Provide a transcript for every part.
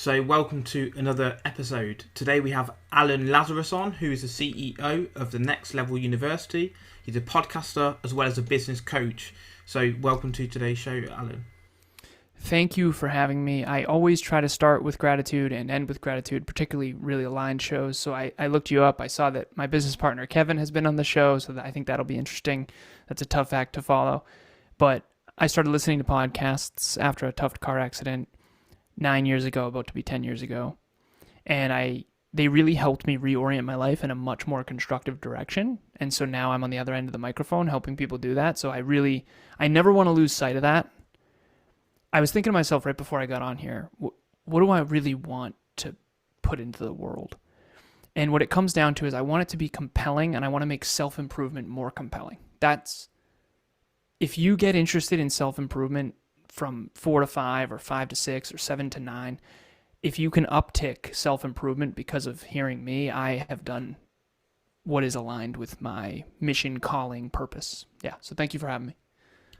So welcome to another episode. Today we have Alan Lazaros on, who is the CEO of the Next Level University. He's a podcaster as well as a business coach. So welcome to today's show, Alan. Thank you for having me. I always try to start with gratitude and end with gratitude, particularly really aligned shows. So I looked you up. I saw that my business partner, Kevin, has been on the show, so I think that'll be interesting. That's a tough act to follow. But I started listening to podcasts after a tough car accident 9 years ago, about to be 10 years ago. And they really helped me reorient my life in a much more constructive direction. And so now I'm on the other end of the microphone helping people do that. So I never want to lose sight of that. I was thinking to myself right before I got on here, what do I really want to put into the world? And what it comes down to is I want it to be compelling, and I want to make self-improvement more compelling. If you get interested in self-improvement from 4 to 5 or 5 to 6 or 7 to 9, if you can uptick self-improvement because of hearing me, I have done what is aligned with my mission, calling, purpose. Yeah, so thank you for having me.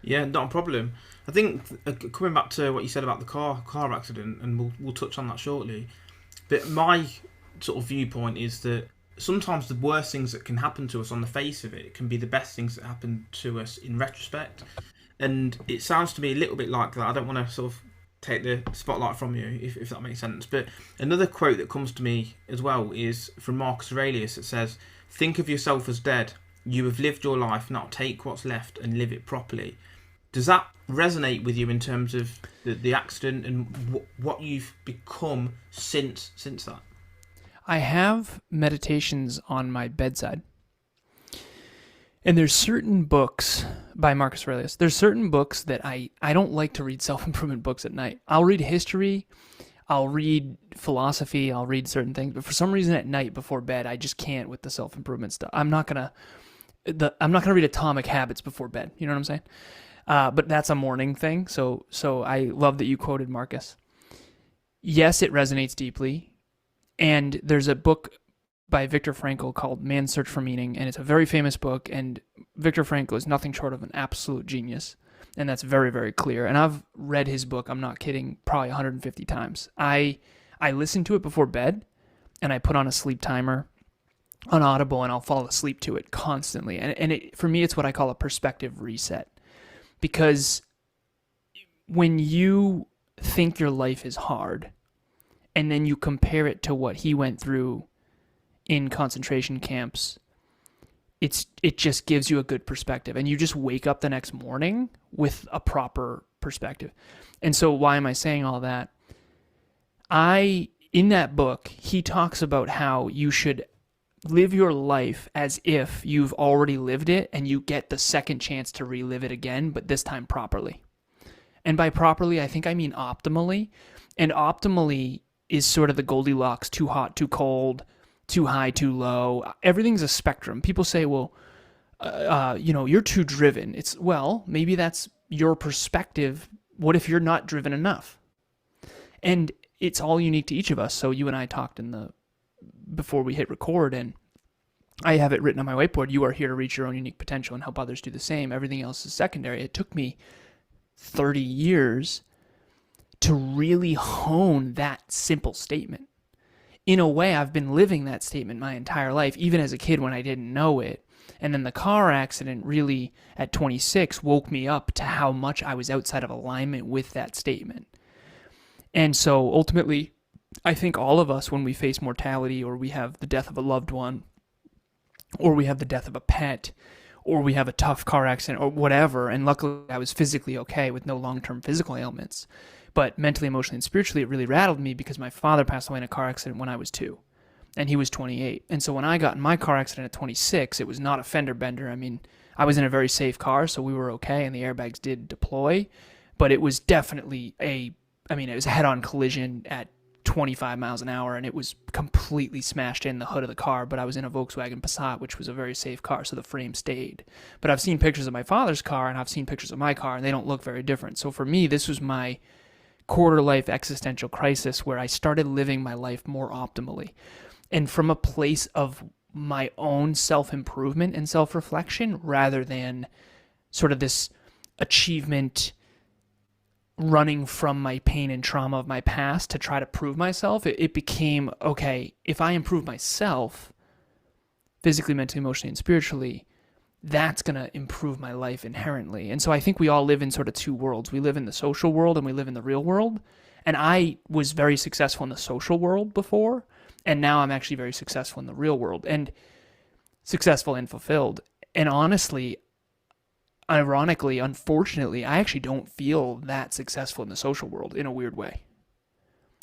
Yeah, not a problem. I think coming back to what you said about the car accident, and we'll touch on that shortly. But my sort of viewpoint is that sometimes the worst things that can happen to us on the face of it can be the best things that happen to us in retrospect. And it sounds to me a little bit like that. I don't want to sort of take the spotlight from you, if that makes sense. But another quote that comes to me as well is from Marcus Aurelius. That says, "Think of yourself as dead. You have lived your life. Now take what's left and live it properly." Does that resonate with you in terms of the accident and what you've become since that? I have meditations on my bedside. And there's certain books by Marcus Aurelius. There's certain books that I don't like to read self-improvement books at night. I'll read history, I'll read philosophy, I'll read certain things, but for some reason at night before bed, I just can't with the self-improvement stuff. I'm not gonna read Atomic Habits before bed. You know what I'm saying? But that's a morning thing. So I love that you quoted Marcus. Yes, it resonates deeply. And there's a book by Viktor Frankl called Man's Search for Meaning, and it's a very famous book, and Viktor Frankl is nothing short of an absolute genius, and that's very, very clear. And I've read his book, I'm not kidding, probably 150 times. I listen to it before bed, and I put on a sleep timer on Audible, and I'll fall asleep to it constantly. And for me, it's what I call a perspective reset. Because when you think your life is hard, and then you compare it to what he went through in concentration camps, it just gives you a good perspective. And you just wake up the next morning with a proper perspective. And so why am I saying all that? In that book, he talks about how you should live your life as if you've already lived it and you get the second chance to relive it again, but this time properly. And by properly, I think I mean optimally. And optimally is sort of the Goldilocks, too hot, too cold, too high, too low. Everything's a spectrum. People say, well, you're too driven. Maybe that's your perspective. What if you're not driven enough? And it's all unique to each of us. So you and I talked before we hit record, and I have it written on my whiteboard. You are here to reach your own unique potential and help others do the same. Everything else is secondary. It took me 30 years to really hone that simple statement. In a way, I've been living that statement my entire life, even as a kid when I didn't know it. And then the car accident really, at 26, woke me up to how much I was outside of alignment with that statement. And so ultimately, I think all of us, when we face mortality, or we have the death of a loved one, or we have the death of a pet, or we have a tough car accident, or whatever, and luckily I was physically okay with no long-term physical ailments, but mentally, emotionally, and spiritually, it really rattled me because my father passed away in a car accident when I was 2, and he was 28. And so when I got in my car accident at 26, it was not a fender bender. I mean, I was in a very safe car, so we were okay, and the airbags did deploy, but it was definitely it was a head-on collision at 25 miles an hour, and it was completely smashed in the hood of the car, but I was in a Volkswagen Passat, which was a very safe car, so the frame stayed. But I've seen pictures of my father's car, and I've seen pictures of my car, and they don't look very different. So for me, this was my quarter-life existential crisis where I started living my life more optimally. And from a place of my own self-improvement and self-reflection rather than sort of this achievement running from my pain and trauma of my past to try to prove myself. It became, okay, if I improve myself physically, mentally, emotionally, and spiritually, that's going to improve my life inherently. And so I think we all live in sort of two worlds. We live in the social world and we live in the real world. And I was very successful in the social world before, and now I'm actually very successful in the real world, and successful and fulfilled. And honestly, ironically, unfortunately, I actually don't feel that successful in the social world in a weird way.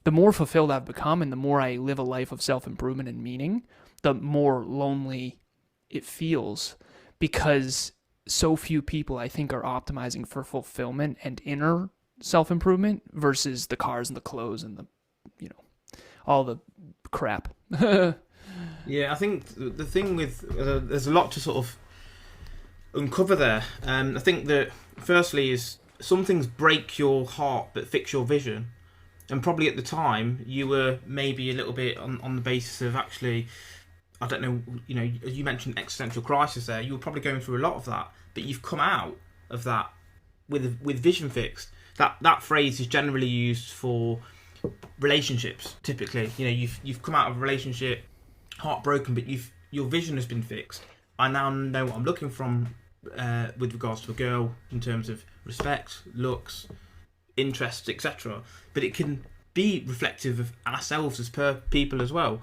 The more fulfilled I've become and the more I live a life of self-improvement and meaning, the more lonely it feels, because so few people, I think, are optimizing for fulfillment and inner self-improvement versus the cars and the clothes and the, all the crap. Yeah, I think the thing with there's a lot to sort of uncover there. I think that firstly is some things break your heart but fix your vision, and probably at the time you were maybe a little bit on the basis of actually, I don't know, you mentioned existential crisis there. You were probably going through a lot of that, but you've come out of that with vision fixed. That phrase is generally used for relationships. Typically, you've come out of a relationship heartbroken, but your vision has been fixed. I now know what I'm looking from with regards to a girl in terms of respect, looks, interests, etc. But it can be reflective of ourselves as per people as well.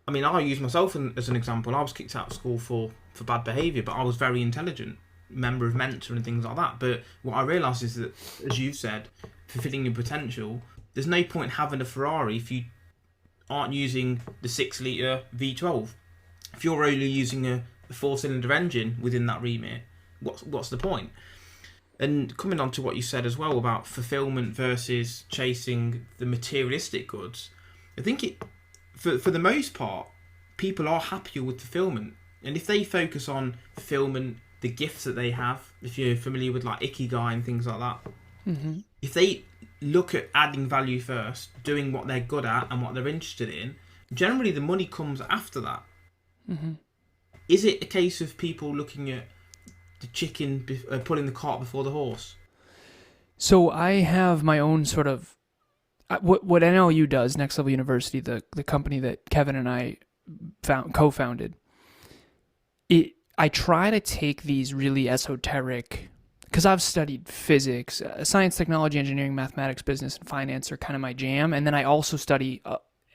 I mean, I use myself as an example. I was kicked out of school for bad behaviour, but I was very intelligent, member of Mentor and things like that. But what I realised is that, as you said, fulfilling your potential, there's no point having a Ferrari if you aren't using the 6-litre V12. If you're only using a 4-cylinder engine within that remit, what's the point? And coming on to what you said as well about fulfillment versus chasing the materialistic goods, I think for the most part, people are happier with fulfillment. And if they focus on fulfillment, the gifts that they have, if you're familiar with like Ikigai and things like that, mm-hmm. if they look at adding value first, doing what they're good at and what they're interested in, generally the money comes after that. Mm-hmm. Is it a case of people looking at the chicken, pulling the cart before the horse? So I have my own sort of, what NLU does, Next Level University, the company that Kevin and I co-founded, I try to take these really esoteric, because I've studied physics, science, technology, engineering, mathematics, business, and finance are kind of my jam. And then I also study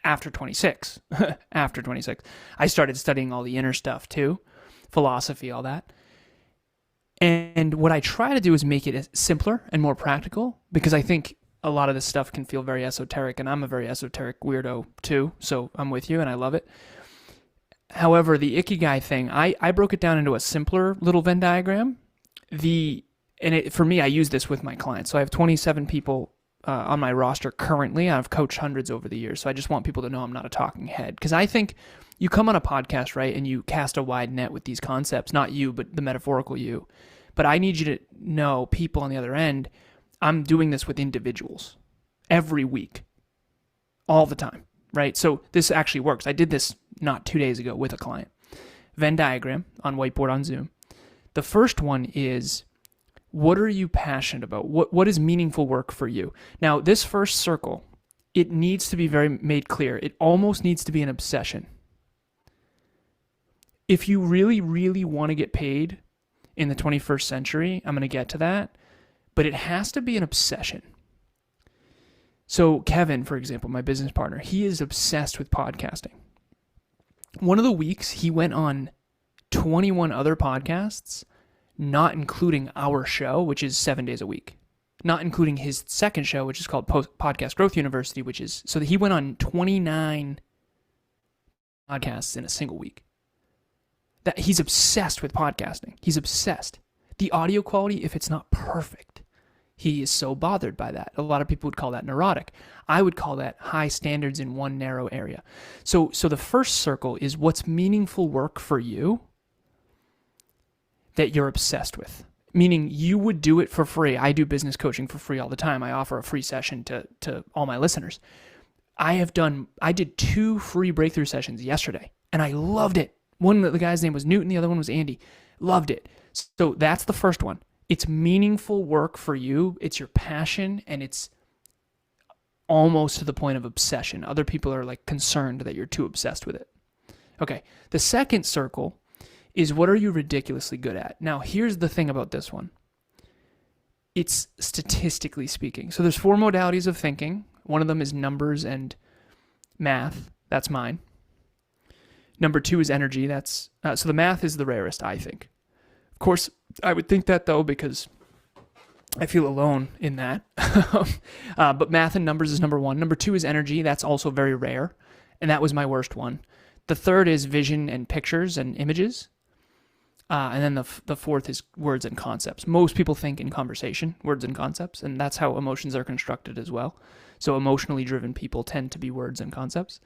after 26. After 26, I started studying all the inner stuff too, philosophy, all that. And what I try to do is make it simpler and more practical, because I think a lot of this stuff can feel very esoteric, and I'm a very esoteric weirdo too, so I'm with you and I love it. However, the Ikigai thing, I broke it down into a simpler little Venn diagram. For me, I use this with my clients. So I have 27 people on my roster currently. I've coached hundreds over the years, so I just want people to know I'm not a talking head. Because I think you come on a podcast, right, and you cast a wide net with these concepts, not you, but the metaphorical you. But I need you to know, people on the other end, I'm doing this with individuals every week, all the time, right? So this actually works. I did this not 2 days ago with a client. Venn diagram on whiteboard on Zoom. The first one is, what are you passionate about? What is meaningful work for you? Now, this first circle, it needs to be very made clear. It almost needs to be an obsession. If you really, really want to get paid in the 21st century, I'm going to get to that, but it has to be an obsession. So Kevin, for example, my business partner, he is obsessed with podcasting. One of the weeks, he went on 21 other podcasts, not including our show, which is 7 days a week. Not including his second show, which is called Podcast Growth University, so that he went on 29 podcasts in a single week. That he's obsessed with podcasting. He's obsessed. The audio quality, if it's not perfect, he is so bothered by that. A lot of people would call that neurotic. I would call that high standards in one narrow area. So the first circle is what's meaningful work for you that you're obsessed with. Meaning you would do it for free. I do business coaching for free all the time. I offer a free session to all my listeners. I did 2 free breakthrough sessions yesterday, and I loved it. One of the guy's name was Newton, the other one was Andy. Loved it. So that's the first one. It's meaningful work for you. It's your passion, and it's almost to the point of obsession. Other people are like concerned that you're too obsessed with it. Okay, the second circle is what are you ridiculously good at? Now, here's the thing about this one. It's statistically speaking. So there's 4 modalities of thinking. One of them is numbers and math. That's mine. Number 2 is energy. That's so the math is the rarest, I think. Of course, I would think that though because I feel alone in that. But math and numbers is number 1. Number 2 is energy. That's also very rare, and that was my worst one. The third is vision and pictures and images. And then the fourth is words and concepts. Most people think in conversation, words and concepts, and that's how emotions are constructed as well. So emotionally driven people tend to be words and concepts.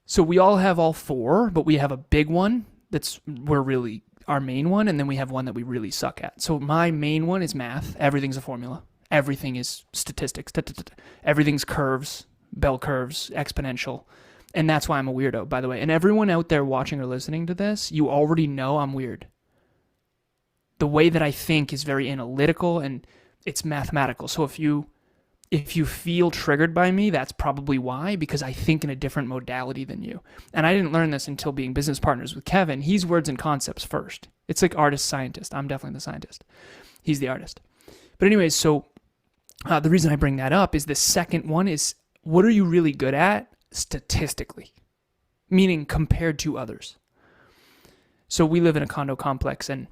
So we all have all 4, but we have a big one we're really our main one, and then we have one that we really suck at. So my main one is math. Everything's a formula. Everything is statistics. Everything's curves, bell curves, exponential. And that's why I'm a weirdo, by the way. And everyone out there watching or listening to this, you already know I'm weird. The way that I think is very analytical and it's mathematical. So if you feel triggered by me, that's probably why, because I think in a different modality than you. And I didn't learn this until being business partners with Kevin. He's words and concepts first. It's like artist-scientist. I'm definitely the scientist. He's the artist. But anyways, so the reason I bring that up is the second one is, what are you really good at statistically? Meaning compared to others. So we live in a condo complex, and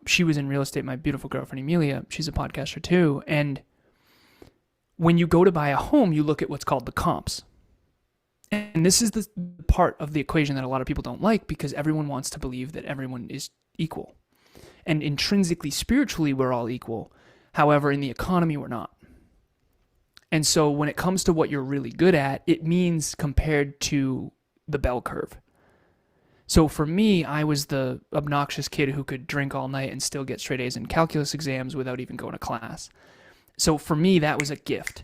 she was in real estate, my beautiful girlfriend Emilia. She's a podcaster too. And when you go to buy a home, you look at what's called the comps. And this is the part of the equation that a lot of people don't like, because everyone wants to believe that everyone is equal. And intrinsically, spiritually, we're all equal. However, in the economy, we're not. And so when it comes to what you're really good at, it means compared to the bell curve. So for me, I was the obnoxious kid who could drink all night and still get straight A's in calculus exams without even going to class. So for me, that was a gift.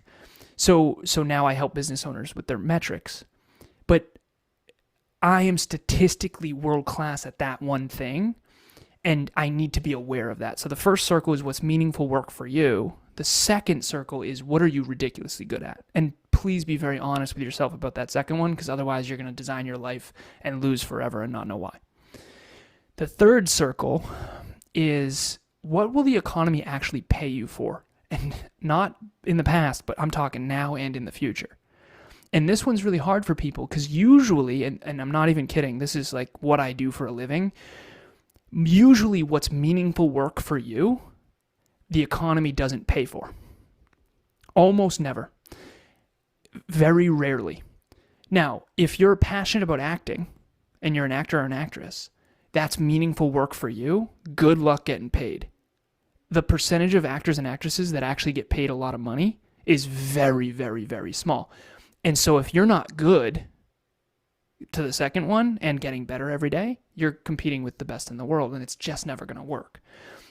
So now I help business owners with their metrics. But I am statistically world class at that one thing, and I need to be aware of that. So the first circle is what's meaningful work for you. The second circle is what are you ridiculously good at? And please be very honest with yourself about that second one, because otherwise you're going to design your life and lose forever and not know why. The third circle is what will the economy actually pay you for? And not in the past, but I'm talking now and in the future. And this one's really hard for people because usually, and I'm not even kidding, this is like what I do for a living. Usually what's meaningful work for you, the economy doesn't pay for. Almost never. Very rarely. Now, if you're passionate about acting and you're an actor or an actress, that's meaningful work for you. Good luck getting paid. The percentage of actors and actresses that actually get paid a lot of money is very, very, very small. And so if you're not good to the second one and getting better every day, you're competing with the best in the world, and it's just never going to work.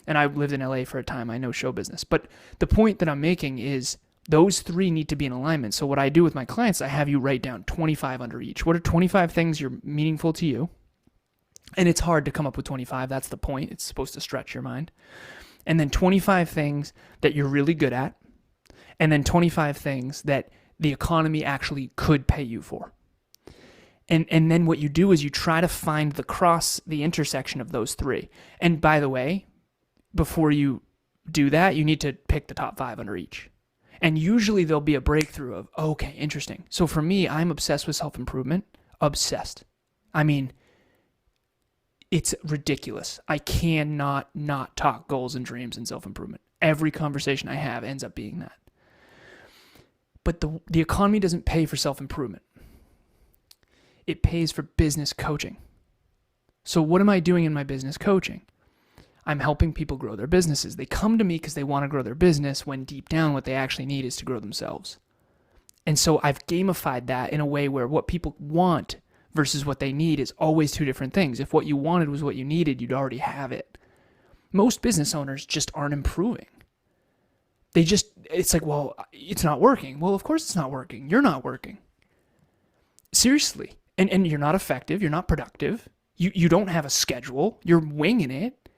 And I lived in LA for a time. I know show business. But the point that I'm making is those 3 need to be in alignment. So what I do with my clients, I have you write down 25 under each. What are 25 things you're meaningful to you? And it's hard to come up with 25. That's the point. It's supposed to stretch your mind. And then 25 things that you're really good at, and then 25 things that the economy actually could pay you for. And then what you do is you try to find the intersection of those 3. And by the way, before you do that, you need to pick the top 5 under each. And usually there'll be a breakthrough of, okay, interesting. So for me, I'm obsessed with self-improvement. Obsessed. I mean, it's ridiculous. I cannot not talk goals and dreams and self-improvement. Every conversation I have ends up being that. But the economy doesn't pay for self-improvement. It pays for business coaching. So what am I doing in my business coaching? I'm helping people grow their businesses. They come to me because they want to grow their business when deep down what they actually need is to grow themselves. And so I've gamified that in a way where what people want versus what they need is always 2 different things. If what you wanted was what you needed, you'd already have it. Most business owners just aren't improving. It's like, well, it's not working. Well, of course it's not working. You're not working. Seriously. And you're not effective. You're not productive. You don't have a schedule. You're winging it.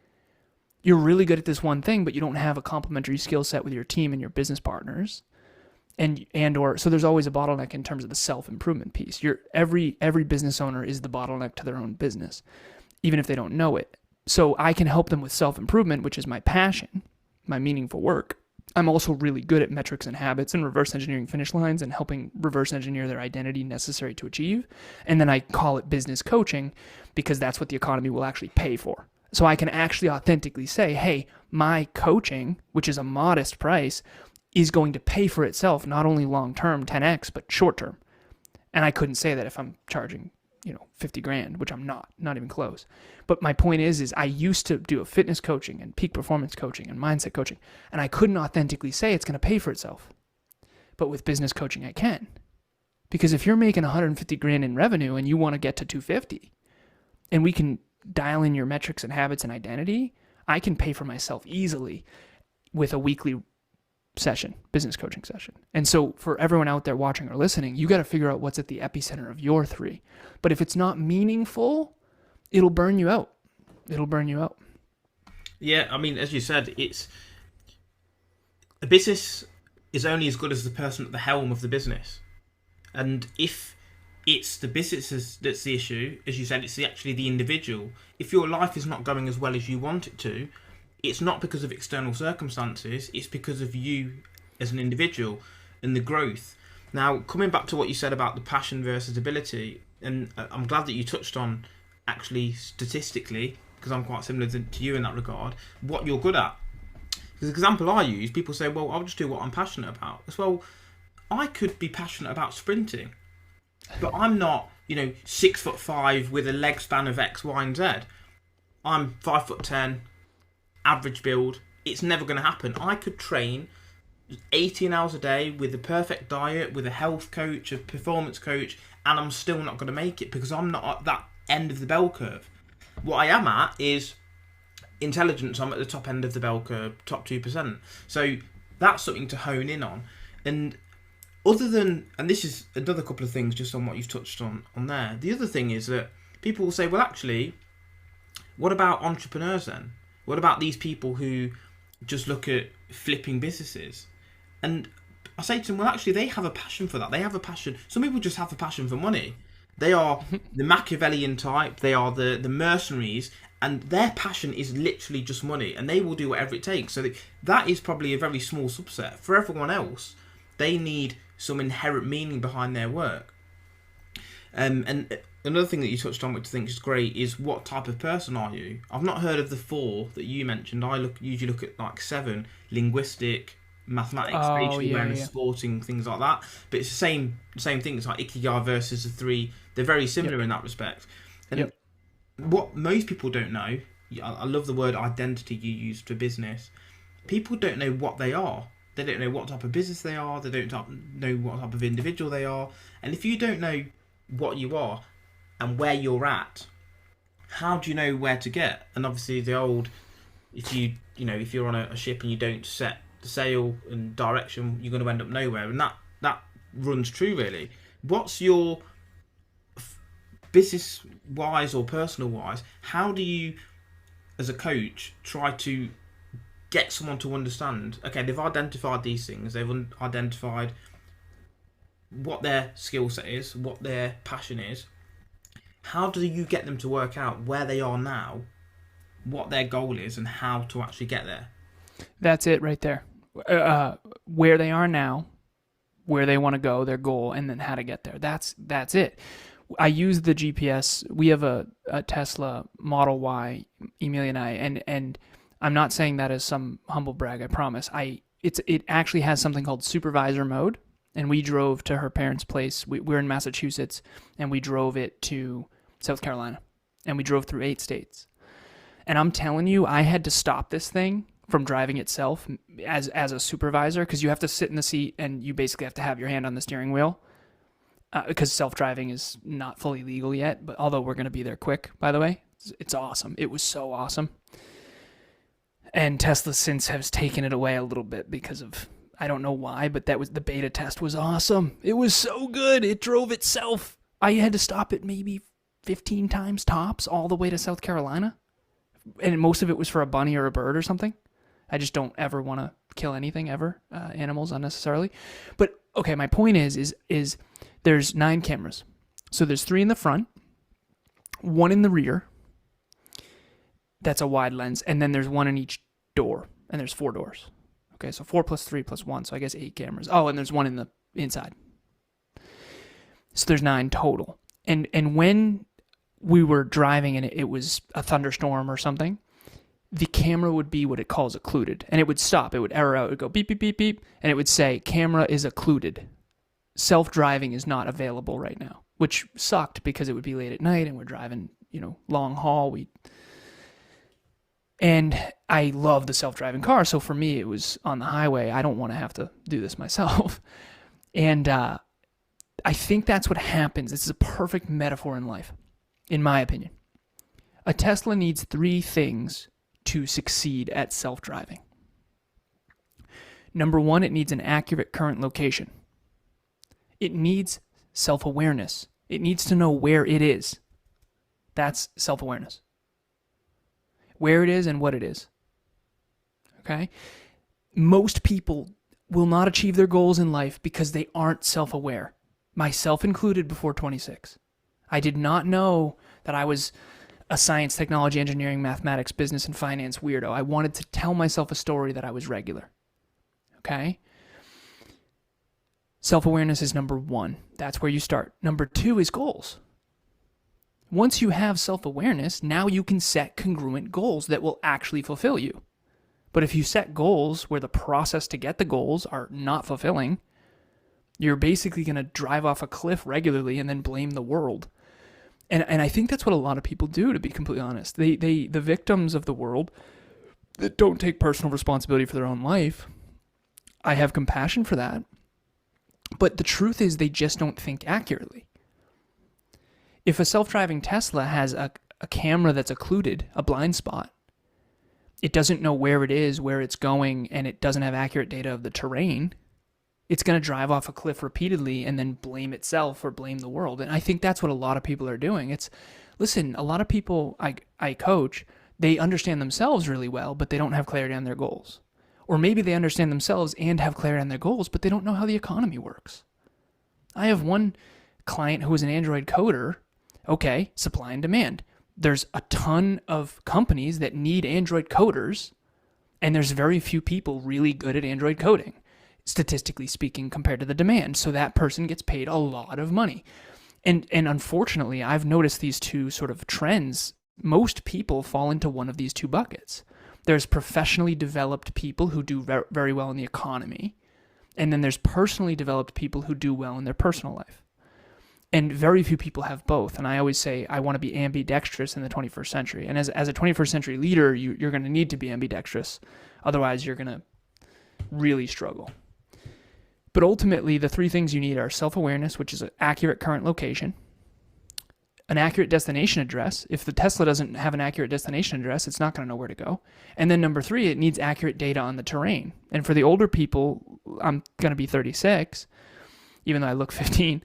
You're really good at this one thing, but you don't have a complementary skill set with your team and your business partners. And so there's always a bottleneck in terms of the self-improvement piece. Every business owner is the bottleneck to their own business, even if they don't know it. So I can help them with self-improvement, which is my passion, my meaningful work. I'm also really good at metrics and habits and reverse engineering finish lines and helping reverse engineer their identity necessary to achieve. And then I call it business coaching because that's what the economy will actually pay for. So I can actually authentically say, hey, my coaching, which is a modest price, is going to pay for itself, not only long-term, 10x, but short-term. And I couldn't say that if I'm charging, 50 grand, which I'm not even close. But my point is I used to do a fitness coaching and peak performance coaching and mindset coaching, and I couldn't authentically say it's going to pay for itself. But with business coaching, I can. Because if you're making 150 grand in revenue and you want to get to 250, and we can dial in your metrics and habits and identity, I can pay for myself easily with a weekly session, business coaching session. And so for everyone out there watching or listening, you got to figure out what's at the epicenter of your 3. But if it's not meaningful, it'll burn you out. Yeah, I mean, as you said, a business is only as good as the person at the helm of the business. And if it's the business that's the issue, as you said, it's actually the individual. If your life is not going as well as you want it to, it's not because of external circumstances, it's because of you as an individual and the growth. Now, coming back to what you said about the passion versus ability, and I'm glad that you touched on, actually, statistically, because I'm quite similar to you in that regard, what you're good at. Because the example I use, people say, well, I'll just do what I'm passionate about. As well, I could be passionate about sprinting, but I'm not, 6'5" with a leg span of X, Y, and Z. I'm 5'10", average build. It's never going to happen. I could train 18 hours a day with the perfect diet, with a health coach, a performance coach, and I'm still not going to make it because I'm not at that end of the bell curve. What I am at is intelligence. I'm at the top end of the bell curve, top 2%. So that's something to hone in on. And this is another couple of things just on what you've touched on there. The other thing is that people will say, well, actually, what about entrepreneurs then? What about these people who just look at flipping businesses? And I say to them, well, actually, they have a passion for that. They have a passion. Some people just have a passion for money. They are the Machiavellian type. They are the mercenaries. And their passion is literally just money. And they will do whatever it takes. So that is probably a very small subset. For everyone else, they need some inherent meaning behind their work. And another thing that you touched on, which I think is great, is what type of person are you? I've not heard of the 4 that you mentioned. I usually look at like 7: linguistic, mathematics, spatial awareness, sporting, things like that. But it's the same thing. It's like Ikigai versus the 3. They're very similar in that respect. And what most people don't know, I love the word identity you used for business. People don't know what they are. They don't know what type of business they are. They don't know what type of individual they are. And if you don't know what you are and where you're at, how do you know where to get? And obviously the old, if you're on a ship and you don't set the sail and direction, you're going to end up nowhere. And that runs true, really. What's your business wise or personal wise, how do you as a coach try to get someone to understand, okay, they've identified these things, they've identified what their skill set is, what their passion is. How do you get them to work out where they are now, what their goal is, and how to actually get there? That's it right there. Where they are now, where they want to go, their goal, and then how to get there. That's it. I use the GPS. We have a Tesla Model Y, Emilia and I, and I'm not saying that as some humble brag, I promise. It actually has something called supervisor mode, and we drove to her parents' place. We're in Massachusetts, and we drove it to South Carolina, and we drove through 8 states. And I'm telling you, I had to stop this thing from driving itself as a supervisor, because you have to sit in the seat, and you basically have to have your hand on the steering wheel, because self-driving is not fully legal yet, but although we're going to be there quick, by the way. It's awesome. It was so awesome. And Tesla since has taken it away a little bit because of, I don't know why, but the beta test was awesome. It was so good. It drove itself. I had to stop it maybe 15 times tops all the way to South Carolina And most of it was for a bunny or a bird or something. I just don't ever want to kill anything ever, animals unnecessarily. But okay, my point is there's 9 cameras. So there's 3 in the front, 1 in the rear. That's a wide lens. And then there's 1 in each door. And there's 4 doors. Okay, so 4 plus 3 plus 1. So I guess 8 cameras. Oh, and there's 1 in the inside. So there's 9 total. And when we were driving and it was a thunderstorm or something, the camera would be what it calls occluded. And it would stop. It would error out. It would go beep, beep, beep, beep. And it would say, camera is occluded. Self-driving is not available right now. Which sucked because it would be late at night and we're driving, long haul. And I love the self-driving car. So for me, it was on the highway. I don't want to have to do this myself. And I think that's what happens. This is a perfect metaphor in life, in my opinion. A Tesla needs 3 things to succeed at self-driving. Number 1, it needs an accurate current location. It needs self-awareness. It needs to know where it is. That's self-awareness. Where it is and what it is. Okay? Most people will not achieve their goals in life because they aren't self-aware. Myself included before 26. I did not know that I was a science, technology, engineering, mathematics, business, and finance weirdo. I wanted to tell myself a story that I was regular. Okay? Self-awareness is number 1. That's where you start. Number 2 is goals. Once you have self-awareness, now you can set congruent goals that will actually fulfill you. But if you set goals where the process to get the goals are not fulfilling, you're basically going to drive off a cliff regularly and then blame the world. And I think that's what a lot of people do, to be completely honest. The victims of the world that don't take personal responsibility for their own life, I have compassion for that. But the truth is they just don't think accurately. If a self-driving Tesla has a camera that's occluded, a blind spot, it doesn't know where it is, where it's going, and it doesn't have accurate data of the terrain, it's going to drive off a cliff repeatedly and then blame itself or blame the world. And I think that's what a lot of people are doing. Listen, a lot of people I coach, they understand themselves really well, but they don't have clarity on their goals. Or maybe they understand themselves and have clarity on their goals, but they don't know how the economy works. I have one client who is an Android coder. Okay, supply and demand. There's a ton of companies that need Android coders, and there's very few people really good at Android coding, statistically speaking, compared to the demand. So that person gets paid a lot of money. And unfortunately, I've noticed these 2 sort of trends. Most people fall into one of these 2 buckets. There's professionally developed people who do very well in the economy, and then there's personally developed people who do well in their personal life. And very few people have both. And I always say I want to be ambidextrous in the 21st century. And as a 21st century leader, you're going to need to be ambidextrous. Otherwise, you're going to really struggle. But ultimately, the 3 things you need are self-awareness, which is an accurate current location, an accurate destination address. If the Tesla doesn't have an accurate destination address, it's not going to know where to go. And then number 3, it needs accurate data on the terrain. And for the older people, I'm going to be 36, even though I look 15.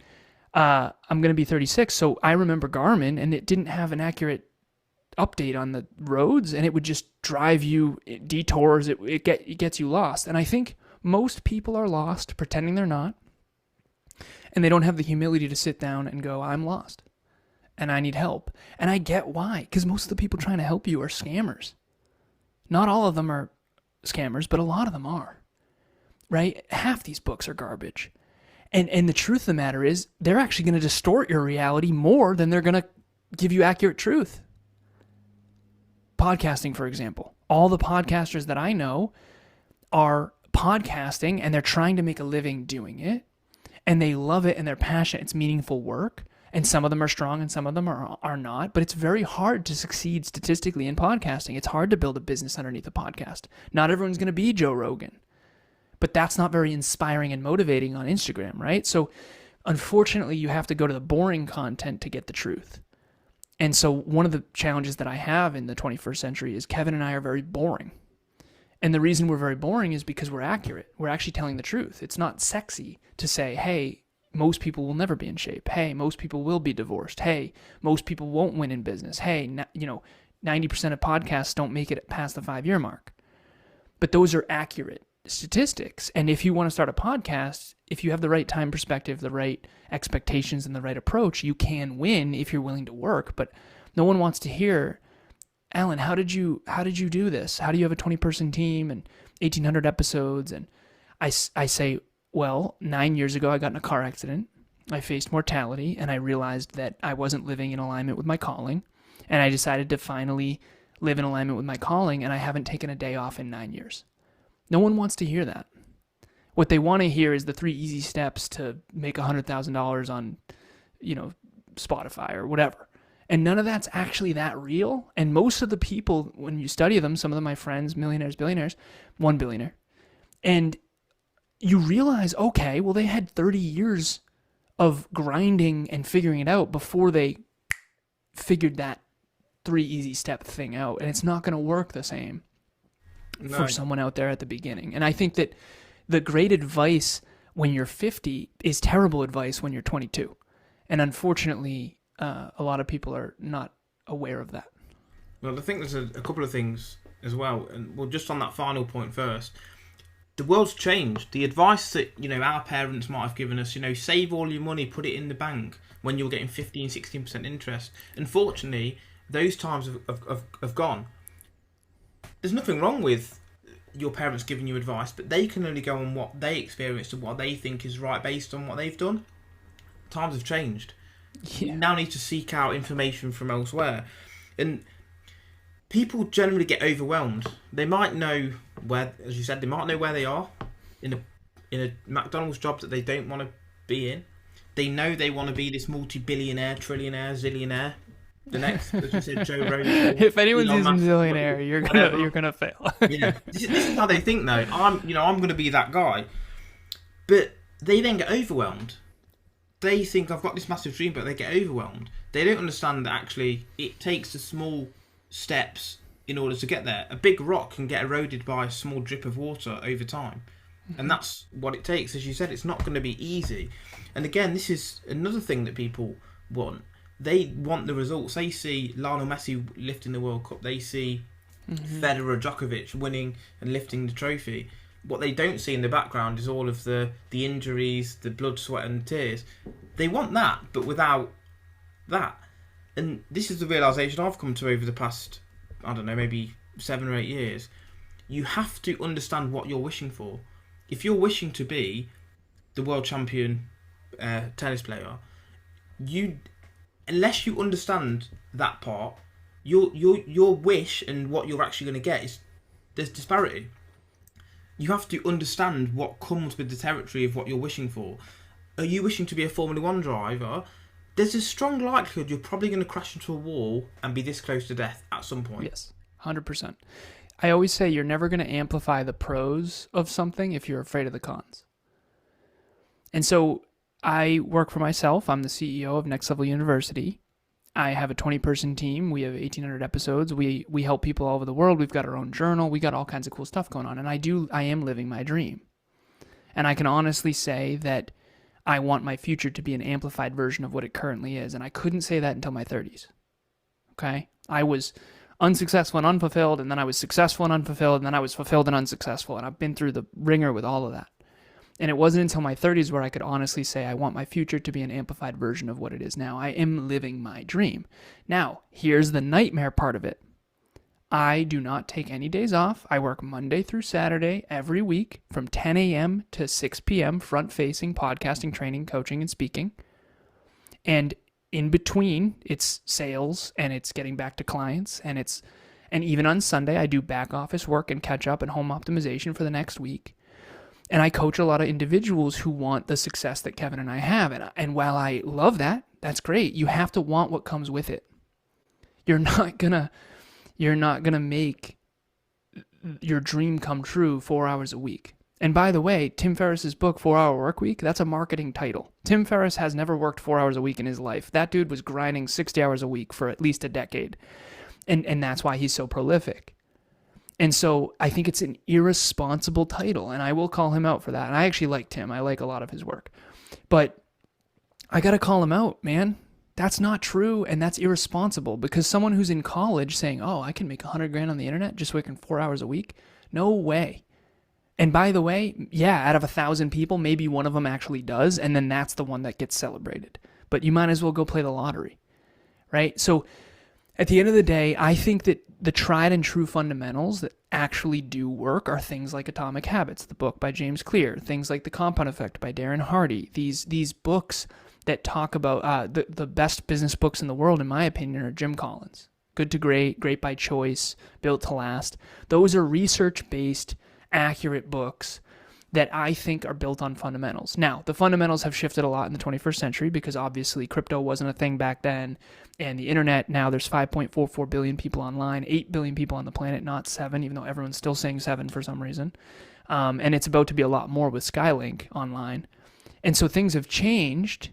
I'm going to be 36, so I remember Garmin, and it didn't have an accurate update on the roads, and it would just drive you detours. It gets you lost. And I think most people are lost, pretending they're not, and they don't have the humility to sit down and go, I'm lost, and I need help. And I get why, because most of the people trying to help you are scammers. Not all of them are scammers, but a lot of them are, right? Half these books are garbage. And the truth of the matter is, they're actually going to distort your reality more than they're going to give you accurate truth. Podcasting, for example. All the podcasters that I know are podcasting, and they're trying to make a living doing it, and they love it, and they're passionate. It's meaningful work, and some of them are strong, and some of them are not, but it's very hard to succeed statistically in podcasting. It's hard to build a business underneath a podcast. Not everyone's going to be Joe Rogan. But that's not very inspiring and motivating on Instagram, right? So unfortunately, you have to go to the boring content to get the truth. And so one of the challenges that I have in the 21st century is Kevin and I are very boring. And the reason we're very boring is because we're accurate. We're actually telling the truth. It's not sexy to say, hey, most people will never be in shape. Hey, most people will be divorced. Hey, most people won't win in business. Hey, 90% of podcasts don't make it past the 5-year mark. But those are accurate statistics. And if you want to start a podcast, if you have the right time perspective, the right expectations, and the right approach, you can win if you're willing to work. But no one wants to hear, Alan, how did you do this? How do you have a 20-person team and 1,800 episodes? And I say, well, 9 years ago, I got in a car accident. I faced mortality, and I realized that I wasn't living in alignment with my calling. And I decided to finally live in alignment with my calling, and I haven't taken a day off in 9 years. No one wants to hear that. What they want to hear is the 3 easy steps to make $100,000 on, Spotify or whatever. And none of that's actually that real. And most of the people, when you study them, some of them my friends, millionaires, billionaires, one billionaire, and you realize, okay, well, they had 30 years of grinding and figuring it out before they figured that 3 easy step thing out. And it's not going to work the same for someone out there at the beginning. And I think that the great advice when you're 50 is terrible advice when you're 22. And unfortunately, a lot of people are not aware of that. Well, I think there's a couple of things as well. And well, just on that final point first, the world's changed. The advice that, our parents might have given us, save all your money, put it in the bank when you're getting 15, 16% interest. Unfortunately, those times have gone. There's nothing wrong with your parents giving you advice, but they can only go on what they experienced and what they think is right based on what they've done. Times have changed. Yeah. You now need to seek out information from elsewhere. And people generally get overwhelmed. They might know where, as you said, they might know where they are in a McDonald's job that they don't want to be in. They know they want to be this multi-billionaire, trillionaire, zillionaire. The next, as you said, Joe Rogan. If anyone's using zillionaire, you're gonna fail. This is how they think, though. I'm going to be that guy, but they then get overwhelmed. They think I've got this massive dream, but they get overwhelmed. They don't understand that actually it takes the small steps in order to get there. A big rock can get eroded by a small drip of water over time, and that's what it takes. As you said, it's not going to be easy. And again, this is another thing that people want. They want the results. They see Lionel Messi lifting the World Cup. They see Federer, Djokovic winning and lifting the trophy. What they don't see in the background is all of the injuries, the blood, sweat and tears. They want that, but without that. And this is the realisation I've come to over the past, I don't know, maybe 7 or 8 years. You have to understand what you're wishing for. If you're wishing to be the world champion tennis player, unless you understand that part, your wish and what you're actually going to get is there's disparity. You have to understand what comes with the territory of what you're wishing for. Are you wishing to be a Formula 1 driver? There's a strong likelihood you're probably going to crash into a wall and be this close to death at some point. Yes, 100%. I always say you're never going to amplify the pros of something if you're afraid of the cons. And so I work for myself. I'm the CEO of Next Level University. I have a 20-person team. We have 1,800 episodes. We help people all over the world. We've got our own journal. We got all kinds of cool stuff going on. And I am living my dream. And I can honestly say that I want my future to be an amplified version of what it currently is. And I couldn't say that until my 30s. Okay? I was unsuccessful and unfulfilled, and then I was successful and unfulfilled, and then I was fulfilled and unsuccessful. And I've been through the ringer with all of that. And it wasn't until my 30s where I could honestly say I want my future to be an amplified version of what it is now. I am living my dream. Now, here's the nightmare part of it. I do not take any days off. I work Monday through Saturday every week from 10 a.m. to 6 p.m. front-facing, podcasting, training, coaching, and speaking. And in between, it's sales and it's getting back to clients and even on Sunday, I do back office work and catch up and home optimization for the next week. And I coach a lot of individuals who want the success that Kevin and I have. And while I love that, that's great. You have to want what comes with it. You're not gonna make your dream come true 4 hours a week. And by the way, Tim Ferriss's book, 4 Hour Work Week, that's a marketing title. Tim Ferriss has never worked 4 hours a week in his life. That dude was grinding 60 hours a week for at least a decade. And that's why he's so prolific. And so I think it's an irresponsible title, and I will call him out for that. And I actually like Tim. I like a lot of his work. But I got to call him out, man. That's not true, and that's irresponsible, because someone who's in college saying, oh, I can make $100,000 on the internet just working 4 hours a week, no way. And by the way, yeah, out of 1,000 people, maybe one of them actually does, and then that's the one that gets celebrated. But you might as well go play the lottery, right? So at the end of the day, I think that the tried and true fundamentals that actually do work are things like Atomic Habits, the book by James Clear, things like The Compound Effect by Darren Hardy. These books that talk about the best business books in the world, in my opinion, are Jim Collins. Good to Great, Great by Choice, Built to Last. Those are research-based, accurate books that I think are built on fundamentals. Now, the fundamentals have shifted a lot in the 21st century because obviously crypto wasn't a thing back then, and the internet, now there's 5.44 billion people online, 8 billion people on the planet, not 7, even though everyone's still saying 7 for some reason. And it's about to be a lot more with Skylink online. And so things have changed,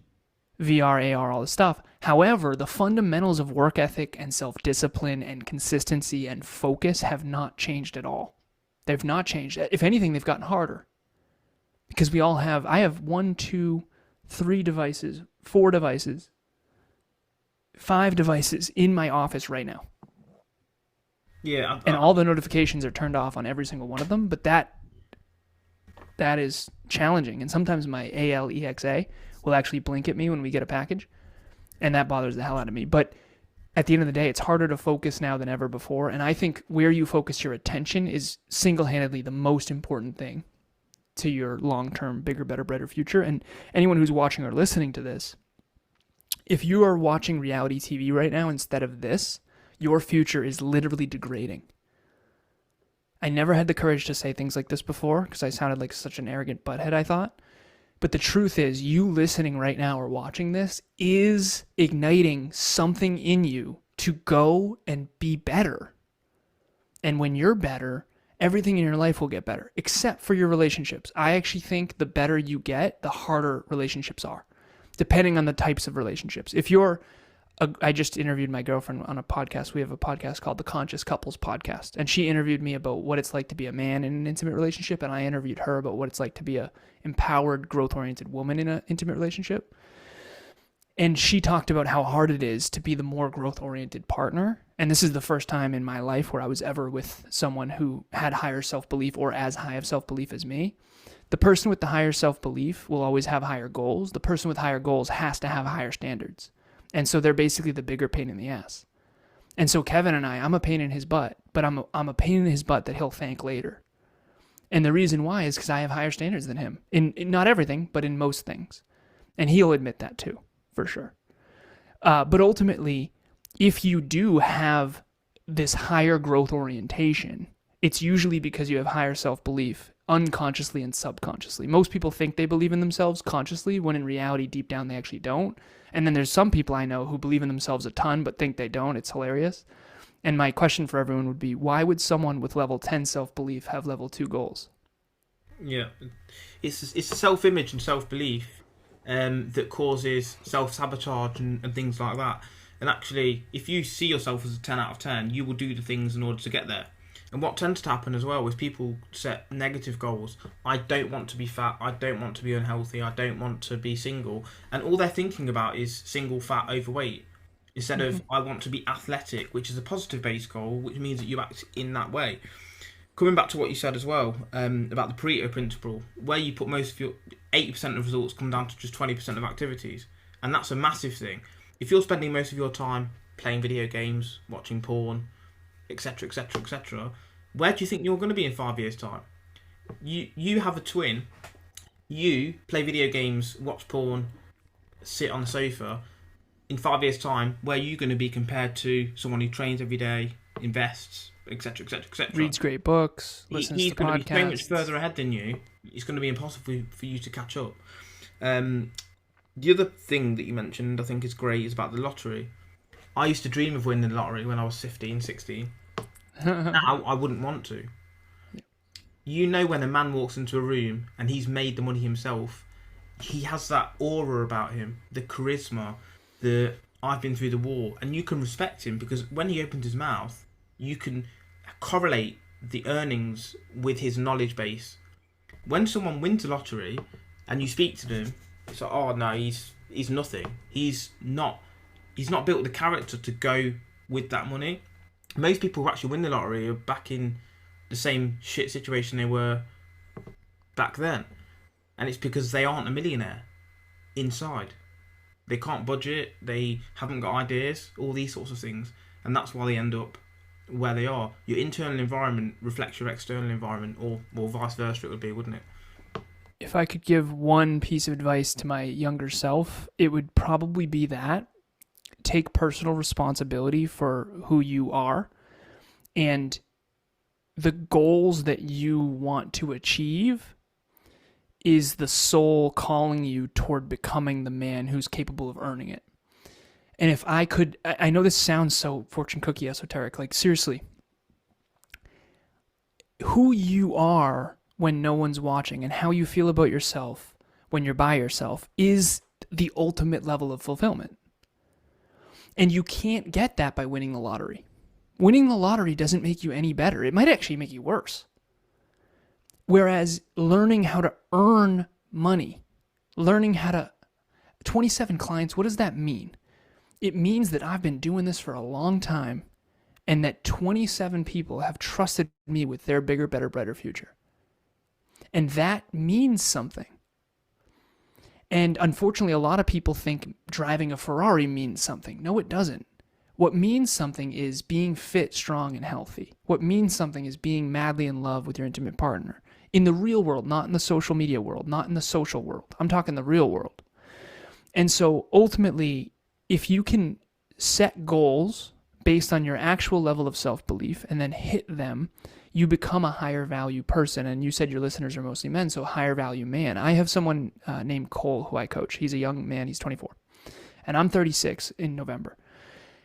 VR, AR, all this stuff. However, the fundamentals of work ethic and self-discipline and consistency and focus have not changed at all. They've not changed. If anything, they've gotten harder. Because I have 1, 2, 3 devices, 4 devices, 5 devices in my office right now. Yeah. And all the notifications are turned off on every single one of them, but that is challenging. And sometimes my ALEXA will actually blink at me when we get a package, and that bothers the hell out of me. But at the end of the day, it's harder to focus now than ever before, and I think where you focus your attention is single-handedly the most important thing to your long-term, bigger, better, brighter future. And anyone who's watching or listening to this, if you are watching reality TV right now instead of this, your future is literally degrading. I never had the courage to say things like this before because I sounded like such an arrogant butthead, I thought. But the truth is, you listening right now or watching this is igniting something in you to go and be better. And when you're better, everything in your life will get better, except for your relationships. I actually think the better you get, the harder relationships are, depending on the types of relationships. I just interviewed my girlfriend on a podcast. We have a podcast called The Conscious Couples Podcast, and she interviewed me about what it's like to be a man in an intimate relationship, and I interviewed her about what it's like to be a empowered, growth-oriented woman in an intimate relationship. And she talked about how hard it is to be the more growth-oriented partner. And this is the first time in my life where I was ever with someone who had higher self-belief or as high of self-belief as me. The person with the higher self-belief will always have higher goals. The person with higher goals has to have higher standards. And so they're basically the bigger pain in the ass. And so Kevin and I'm a pain in his butt, but I'm a pain in his butt that he'll thank later. And the reason why is because I have higher standards than him. In not everything, but in most things. And he'll admit that too, for sure. But ultimately, if you do have this higher growth orientation, it's usually because you have higher self-belief, unconsciously and subconsciously. Most people think they believe in themselves consciously, when in reality, deep down, they actually don't. And then there's some people I know who believe in themselves a ton, but think they don't. It's hilarious. And my question for everyone would be, why would someone with level 10 self-belief have level 2 goals? Yeah. It's self-image and self-belief that causes self-sabotage and things like that. And actually, if you see yourself as a 10 out of 10, you will do the things in order to get there. And what tends to happen as well is people set negative goals. I don't want to be fat. I don't want to be unhealthy. I don't want to be single. And all they're thinking about is single, fat, overweight. Instead of, I want to be athletic, which is a positive-based goal, which means that you act in that way. Coming back to what you said as well, about the Pareto principle, where you put most of your 80% of results come down to just 20% of activities. And that's a massive thing. If you're spending most of your time playing video games, watching porn, etc., etc., etc., where do you think you're going to be in 5 years' time? You have a twin. You play video games, watch porn, sit on the sofa. In 5 years' time, where are you going to be compared to someone who trains every day, invests, etc., etc., etc.? Reads great books, listens to podcasts. He's going to be so much further ahead than you. It's going to be impossible for you to catch up. The other thing that you mentioned, I think is great, is about the lottery. I used to dream of winning the lottery when I was 15, 16. Now, I wouldn't want to. You know, when a man walks into a room and he's made the money himself, he has that aura about him, the charisma, the I've been through the war, and you can respect him because when he opens his mouth, you can correlate the earnings with his knowledge base. When someone wins the lottery and you speak to them, it's like, oh no, he's nothing. He's not he's not built the character to go with that money. Most people who actually win the lottery are back in the same shit situation they were back then, and it's because they aren't a millionaire inside. They can't budget, they haven't got ideas, all these sorts of things, and that's why they end up where they are. Your internal environment reflects your external environment, or vice versa it would be, wouldn't it? If I could give one piece of advice to my younger self, it would probably be that take personal responsibility for who you are and the goals that you want to achieve is the soul calling you toward becoming the man who's capable of earning it. And if I could, I know this sounds so fortune cookie esoteric, like seriously, who you are when no one's watching and how you feel about yourself when you're by yourself is the ultimate level of fulfillment. And you can't get that by winning the lottery. Winning the lottery doesn't make you any better. It might actually make you worse. Whereas learning how to earn money, learning how to, 27 clients, what does that mean? It means that I've been doing this for a long time and that 27 people have trusted me with their bigger, better, brighter future. And that means something. And unfortunately, a lot of people think driving a Ferrari means something. No, it doesn't. What means something is being fit, strong, and healthy. What means something is being madly in love with your intimate partner. In the real world, not in the social media world, not in the social world. I'm talking the real world. And so ultimately, if you can set goals based on your actual level of self-belief and then hit them, you become a higher value person. And you said your listeners are mostly men, so higher value man. I have someone named Cole who I coach. He's a young man. He's 24. And I'm 36 in November.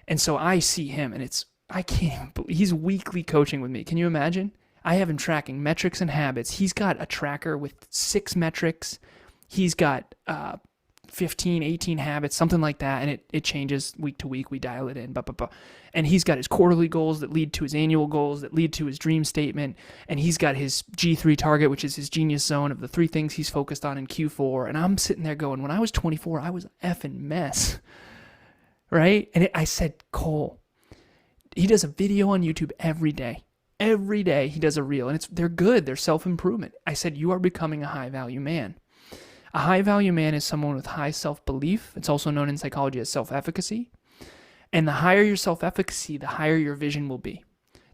And so I see him and I can't even believe, he's weekly coaching with me. Can you imagine? I have him tracking metrics and habits. He's got a tracker with 6 metrics. He's got 15, 18 habits, something like that. And it changes week to week. We dial it in. And he's got his quarterly goals that lead to his annual goals that lead to his dream statement. And he's got his G3 target, which is his genius zone of the 3 things he's focused on in Q4. And I'm sitting there going, when I was 24, I was an effing mess. Right? And I said, Cole, he does a video on YouTube every day. Every day he does a reel. And they're good. They're self-improvement. I said, you are becoming a high-value man. A high-value man is someone with high self-belief. It's also known in psychology as self-efficacy. And the higher your self-efficacy, the higher your vision will be.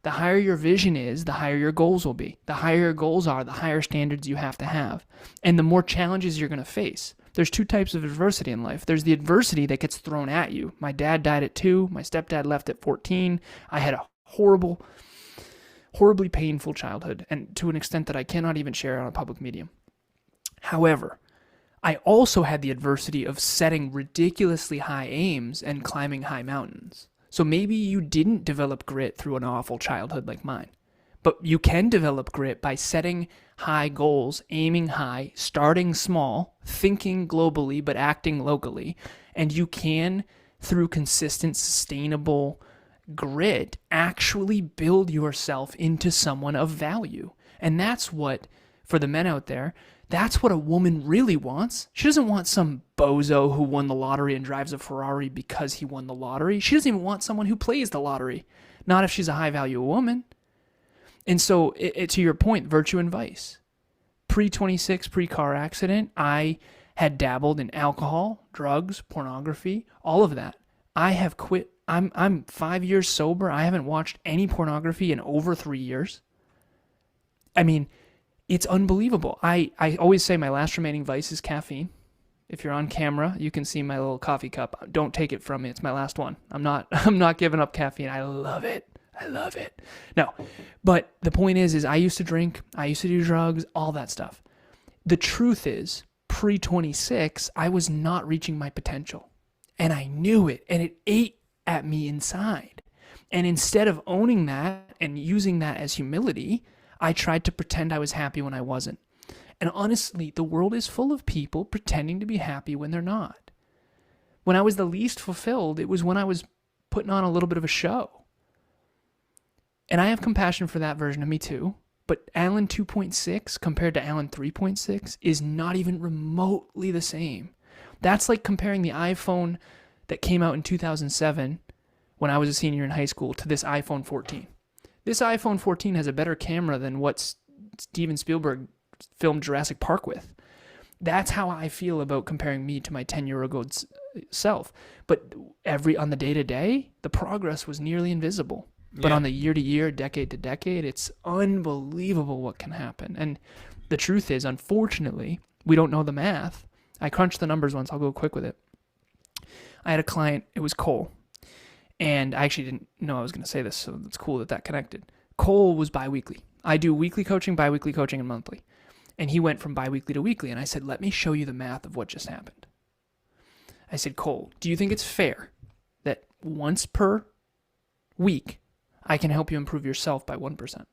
The higher your vision is, the higher your goals will be. The higher your goals are, the higher standards you have to have. And the more challenges you're going to face. There's 2 types of adversity in life. There's the adversity that gets thrown at you. My dad died at 2. My stepdad left at 14. I had a horribly painful childhood, and to an extent that I cannot even share on a public medium. However, I also had the adversity of setting ridiculously high aims and climbing high mountains. So maybe you didn't develop grit through an awful childhood like mine. But you can develop grit by setting high goals, aiming high, starting small, thinking globally but acting locally. And you can, through consistent, sustainable grit, actually build yourself into someone of value. And that's what, for the men out there, that's what a woman really wants. She doesn't want some bozo who won the lottery and drives a Ferrari because he won the lottery. She doesn't even want someone who plays the lottery. Not if she's a high-value woman. And so, to your point, virtue and vice. Pre-26, pre-car accident, I had dabbled in alcohol, drugs, pornography, all of that. I have quit. I'm 5 years sober. I haven't watched any pornography in over 3 years. I mean, it's unbelievable. I always say my last remaining vice is caffeine. If you're on camera, you can see my little coffee cup. Don't take it from me. It's my last one. I'm not giving up caffeine. I love it. No, but the point is I used to drink, I used to do drugs, all that stuff. The truth is, pre-26, I was not reaching my potential. And I knew it, and it ate at me inside. And instead of owning that and using that as humility, I tried to pretend I was happy when I wasn't. And honestly, the world is full of people pretending to be happy when they're not. When I was the least fulfilled, it was when I was putting on a little bit of a show. And I have compassion for that version of me too. But Alan 2.6 compared to Alan 3.6 is not even remotely the same. That's like comparing the iPhone that came out in 2007 when I was a senior in high school to this iPhone 14. This iPhone 14 has a better camera than what Steven Spielberg filmed Jurassic Park with. That's how I feel about comparing me to my 10-year-ago self. But on the day-to-day, the progress was nearly invisible. But on the year-to-year, decade-to-decade, it's unbelievable what can happen. And the truth is, unfortunately, we don't know the math. I crunched the numbers once. I'll go quick with it. I had a client. It was Cole. And I actually didn't know I was going to say this, so it's cool that connected. Cole was biweekly. I do weekly coaching, biweekly coaching, and monthly. And he went from biweekly to weekly. And I said, let me show you the math of what just happened. I said, Cole, do you think it's fair that once per week, I can help you improve yourself by 1%?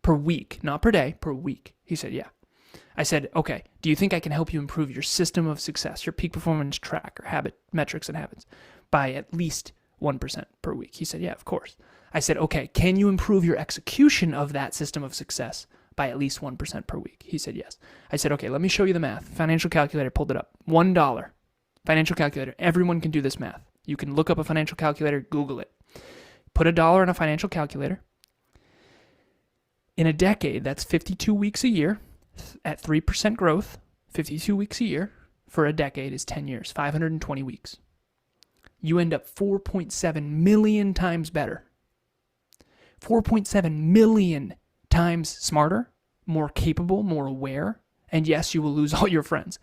Per week, not per day, per week. He said, yeah. I said, okay, do you think I can help you improve your system of success, your peak performance tracker, habit metrics and habits by at least 1% per week? He said, yeah, of course. I said, okay, can you improve your execution of that system of success by at least 1% per week? He said, yes. I said, okay, let me show you the math. Financial calculator, pulled it up. $1. Financial calculator. Everyone can do this math. You can look up a financial calculator, Google it. Put $1 in a financial calculator. In a decade, that's 52 weeks a year at 3% growth. 52 weeks a year for a decade is 10 years, 520 weeks. You end up 4.7 million times better. 4.7 million times smarter, more capable, more aware. And yes, you will lose all your friends.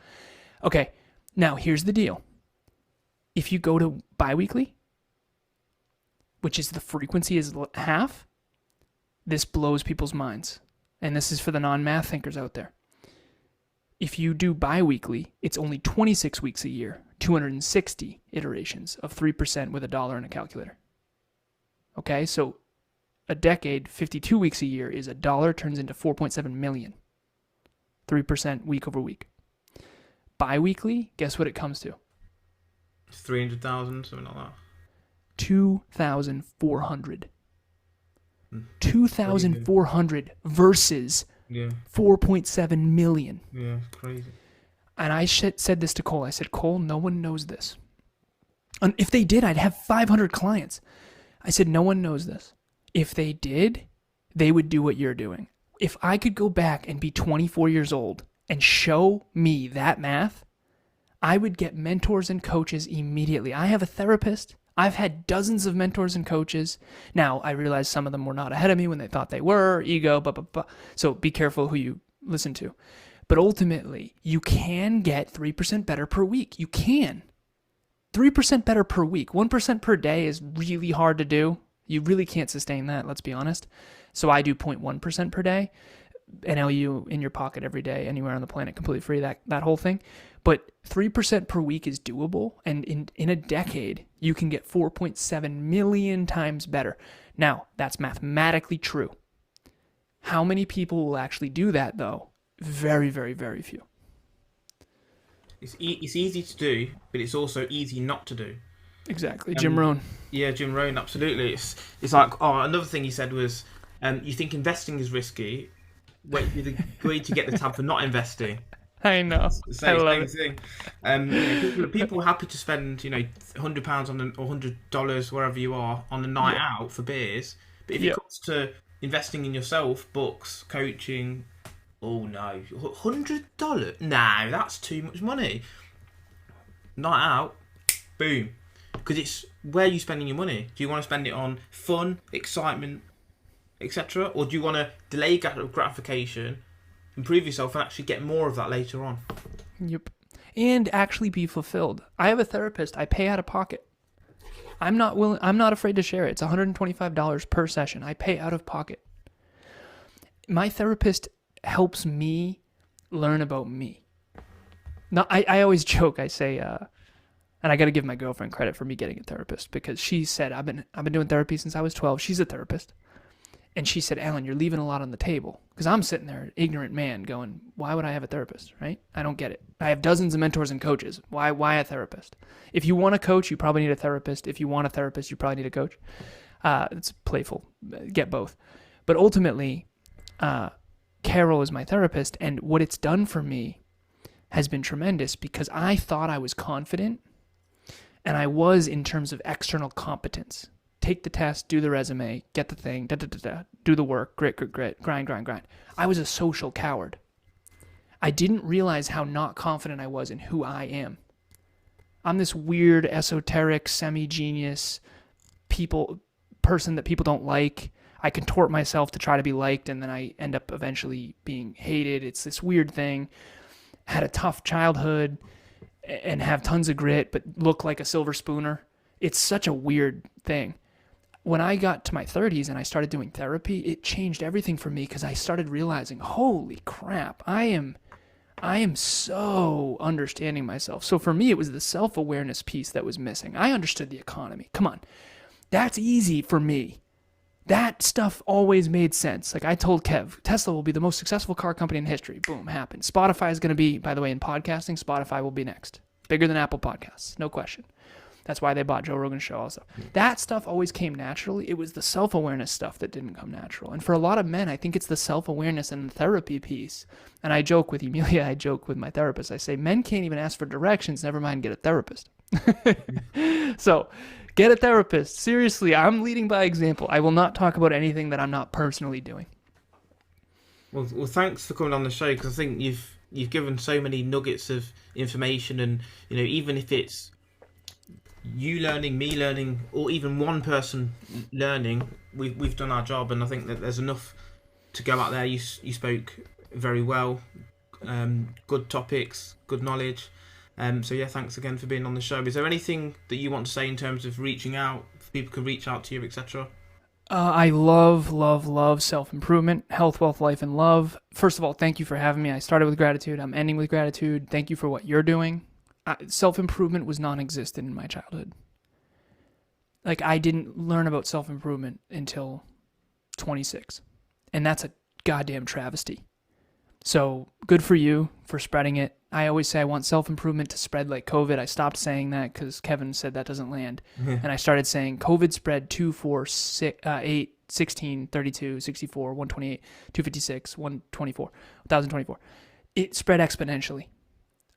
Okay, now here's the deal. If you go to biweekly, which is the frequency is half, this blows people's minds. And this is for the non-math thinkers out there. If you do biweekly, it's only 26 weeks a year, 260 iterations of 3% with $1 in a calculator. Okay, so a decade, 52 weeks a year is $1 turns into 4.7 million. 3% week over week. Biweekly, guess what it comes to? 300,000, something like that. 2,400. 2,400 versus 4.7 million. Yeah, crazy. And I said this to Cole. I said, Cole, no one knows this. And if they did, I'd have 500 clients. I said, no one knows this. If they did, they would do what you're doing. If I could go back and be 24 years old and show me that math, I would get mentors and coaches immediately. I have a therapist. I've had dozens of mentors and coaches. Now, I realize some of them were not ahead of me when they thought they were, ego, blah, blah, blah. So be careful who you listen to. But ultimately, you can get 3% better per week. You can. 3% better per week. 1% per day is really hard to do. You really can't sustain that, let's be honest. So I do 0.1% per day. NLU in your pocket every day, anywhere on the planet, completely free, that whole thing. But 3% per week is doable. And in a decade, you can get 4.7 million times better. Now, that's mathematically true. How many people will actually do that, though? Very, very, very few. It's easy to do, but it's also easy not to do. Exactly. Jim Rohn. Yeah, Jim Rohn, absolutely. It's like, another thing he said was, you think investing is risky. Wait, you agree to get the tab for not investing. I know. Same thing. People are happy to spend, £100 on or $100 wherever you are on a night out for beers. But if it comes to investing in yourself, books, coaching, oh no, $100? No, that's too much money. Night out, boom. Because it's where you're spending your money. Do you want to spend it on fun, excitement, etc., or do you want to delay gratification, improve yourself, and actually get more of that later on? Yep. And actually be fulfilled. I have a therapist. I pay out of pocket. I'm not afraid to share it. It's $125 per session. I pay out of pocket. My therapist helps me learn about me. Now, I always joke. I say, and I got to give my girlfriend credit for me getting a therapist, because she said, I've been doing therapy since I was 12. She's a therapist. And she said, Alan, you're leaving a lot on the table. Because I'm sitting there, an ignorant man, going, why would I have a therapist, right? I don't get it. I have dozens of mentors and coaches. Why a therapist? If you want a coach, you probably need a therapist. If you want a therapist, you probably need a coach. It's playful. Get both. But ultimately, Carol is my therapist. And what it's done for me has been tremendous, because I thought I was confident. And I was in terms of external competence. Take the test, do the resume, get the thing, do the work, grit, grind. I was a social coward. I didn't realize how not confident I was in who I am. I'm this weird, esoteric, semi-genius person that people don't like. I contort myself to try to be liked, and then I end up eventually being hated. It's this weird thing. Had a tough childhood and have tons of grit, but look like a silver spooner. It's such a weird thing. When I got to my 30s and I started doing therapy, it changed everything for me because I started realizing, holy crap, I am so understanding myself. So for me, it was the self-awareness piece that was missing. I understood the economy. Come on. That's easy for me. That stuff always made sense. Like I told Kev, Tesla will be the most successful car company in history. Boom, happened. Spotify is going to be, by the way, in podcasting, Spotify will be next. Bigger than Apple Podcasts, no question. That's why they bought Joe Rogan's show also. That stuff always came naturally. It was the self-awareness stuff that didn't come natural. And for a lot of men, I think it's the self-awareness and the therapy piece. And I joke with Emilia, I joke with my therapist. I say, men can't even ask for directions, never mind get a therapist. So get a therapist. Seriously, I'm leading by example. I will not talk about anything that I'm not personally doing. Well, thanks for coming on the show, because I think you've given so many nuggets of information, and even if it's you learning, me learning, or even one person learning, we've done our job. And I think that there's enough to go out there. You spoke very well, good topics, good knowledge. So yeah, thanks again for being on the show. Is there anything that you want to say in terms of reaching out? People can reach out to you, etc. I love self-improvement, health, wealth, life, and love. First of all, thank you for having me. I started with gratitude. I'm ending with gratitude. Thank you for what you're doing. Self-improvement was non-existent in my childhood. Like, I didn't learn about self-improvement until 26. And that's a goddamn travesty. So good for you for spreading it. I always say I want self-improvement to spread like COVID. I stopped saying that because Kevin said that doesn't land. And I started saying COVID spread 2, 4, 6, 8, 16, 32, 64, 128, 256, 124, 1024. It spread exponentially.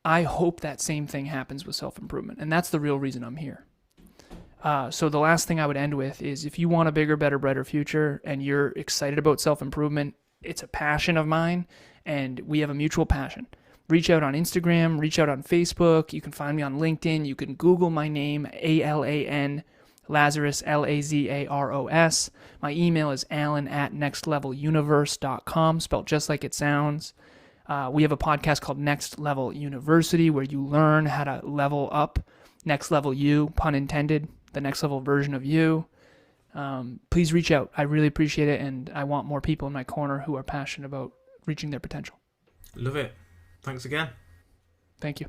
I hope that same thing happens with self-improvement. And that's the real reason I'm here. So the last thing I would end with is, if you want a bigger, better, brighter future and you're excited about self-improvement, it's a passion of mine and we have a mutual passion. Reach out on Instagram, reach out on Facebook. You can find me on LinkedIn. You can Google my name, ALAN, Lazaros, Lazaros. My email is alan@nextleveluniverse.com, spelled just like it sounds. We have a podcast called Next Level University, where you learn how to level up, next level you, pun intended, the next level version of you. Please reach out. I really appreciate it, and I want more people in my corner who are passionate about reaching their potential. Love it. Thanks again. Thank you.